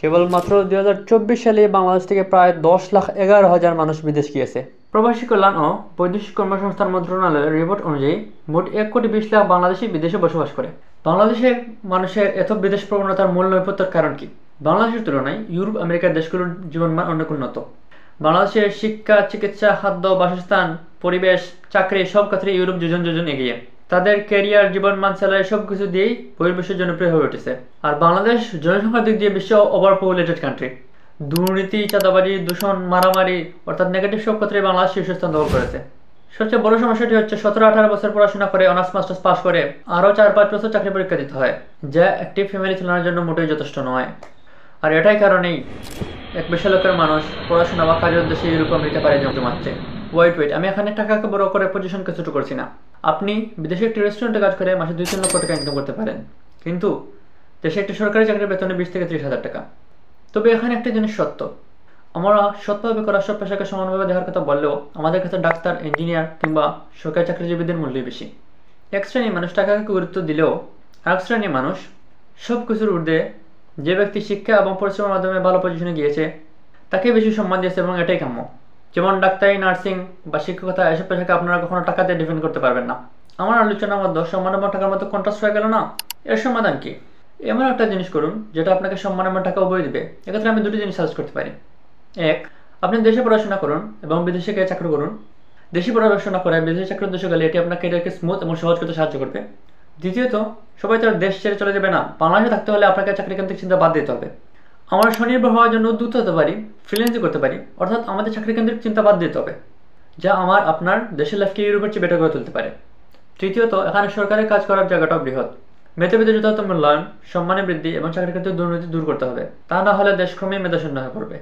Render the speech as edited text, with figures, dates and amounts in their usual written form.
কেবলমাত্র 2024 সালে বাংলাদেশ থেকে প্রায় 10,11,000 মানুষ বিদেশ গিয়েছে। প্রবাসী কল্যাণ ও বৈদেশিক কর্মসংস্থান মন্ত্রণালয়ের রিপোর্ট অনুযায়ী মোট 1,20,00,000 বাংলাদেশি বিদেশে বসবাস করে। বাংলাদেশের মানুষের এত বিদেশ প্রবণতার মূল নৈপথ্যের কারণ কি? বাংলাদেশের তুলনায় ইউরোপ আমেরিকার দেশগুলোর জীবনমান অনেক উন্নত। বাংলাদেশের শিক্ষা, চিকিৎসা, খাদ্য, বাসস্থান, পরিবেশ, চাকরি সব ক্ষেত্রে ইউরোপ যোজন যোজন এগিয়ে। তাদের ক্যারিয়ার, জীবনমান, স্যালারি সবকিছু দিয়েই বহির্বিশ্বে জনপ্রিয় হয়ে উঠেছে। আর বাংলাদেশ জনসংখ্যার দিক দিয়ে বিশ্ব ওভার পপুলেটেড কান্ট্রি। দুর্নীতি, চাঁদাবাজি, দূষণ, মারামারি অর্থাৎ নেগেটিভ সব ক্ষেত্রে বাংলাদেশ শীর্ষস্থান দখল করেছে। সবচেয়ে বড় সমস্যাটি হচ্ছে 17-18 বছর পড়াশোনা করে অনার্স মাস্টার্স পাস করে আরও 4-5 বছর চাকরি পরীক্ষা দিতে হয়, যা একটি ফ্যামিলি চালানোর জন্য মোটেই যথেষ্ট নয়। আর এটাই কারণেই এক বিশাল লোকের মানুষ পড়াশোনা বা কাজের উদ্দেশ্যে ইউরোপ আমেরিকা পাড়ি জমাচ্ছে। ওয়েট, আমি এখানে টাকাকে বড় করে পজিশনকে ছোট করছি না। আপনি বিদেশে একটি রেস্টুরেন্টে কাজ করে মাসে 2-3 লক্ষ টাকা ইনকাম করতে পারেন, কিন্তু দেশে একটি সরকারি চাকরির বেতনে 20 থেকে 30 হাজার টাকা। তবে এখানে একটা জিনিস সত্য, আমরা সৎভাবে করা সব পেশাকে সমানভাবে দেওয়ার কথা বললেও আমাদের কাছে ডাক্তার, ইঞ্জিনিয়ার কিংবা সরকারি চাকরিজীবীদের মূল্যই বেশি। এক শ্রেণী মানুষ টাকাকে গুরুত্ব দিলেও আরেক শ্রেণী মানুষ সব কিছুর ঊর্ধ্বে যে ব্যক্তি শিক্ষা এবং পরিশ্রমের মাধ্যমে ভালো পজিশনে গিয়েছে তাকে বেশি সম্মান দিয়েছে, এবং এটাই কাম্য। যেমন ডাক্তারি, নার্সিং বা শিক্ষকতা, এসব পেশাকে আপনারা কখনো টাকা দিয়ে ডিফেন্ড করতে পারবেন না। আমার আলোচনার মধ্যে সম্মান এবং টাকার মধ্যে কন্ট্রাস্ট হয়ে গেল না? এর সমাধান কি? এমন একটা জিনিস করুন যেটা আপনাকে সম্মান এবং টাকা উভয় দেবে। এক্ষেত্রে আমি দুটি জিনিস সাজেস্ট করতে পারি। এক, আপনি দেশে পড়াশোনা করুন এবং বিদেশে গিয়ে চাকরি করুন। দেশে পড়াশোনা করে বিদেশে চাকরির উদ্দেশ্যে গেলে এটি আপনার ক্যারিয়ারকে স্মুথ এবং সহজ করতে সাহায্য করবে। দ্বিতীয়ত, সবাই তো আর দেশ ছেড়ে চলে যাবে না। বাংলাদেশে থাকতে হলে আপনাকে চাকরি কেন্দ্রিক চিন্তা বাদ দিতে হবে। আমরা স্বনির্ভর হওয়ার জন্য উদ্যুক্ত হতে পারি, ফ্রিল্যান্সিং করতে পারি, অর্থাৎ আমাদের চাকরি কেন্দ্রিক চিন্তা বাদ দিতে হবে, যা আপনার দেশের লাইফকে ইউরোপের চেয়ে বেটার করে তুলতে পারে। তৃতীয়ত, এখানে সরকারের কাজ করার জায়গাটাও বৃহৎ। মেধাবীদের যথাযথ মূল্যায়ন, সম্মানের বৃদ্ধি এবং চাকরি ক্ষেত্রে দুর্নীতি দূর করতে হবে। তা না হলে দেশ ক্রমেই মেধাশূন্য হয়ে পড়বে।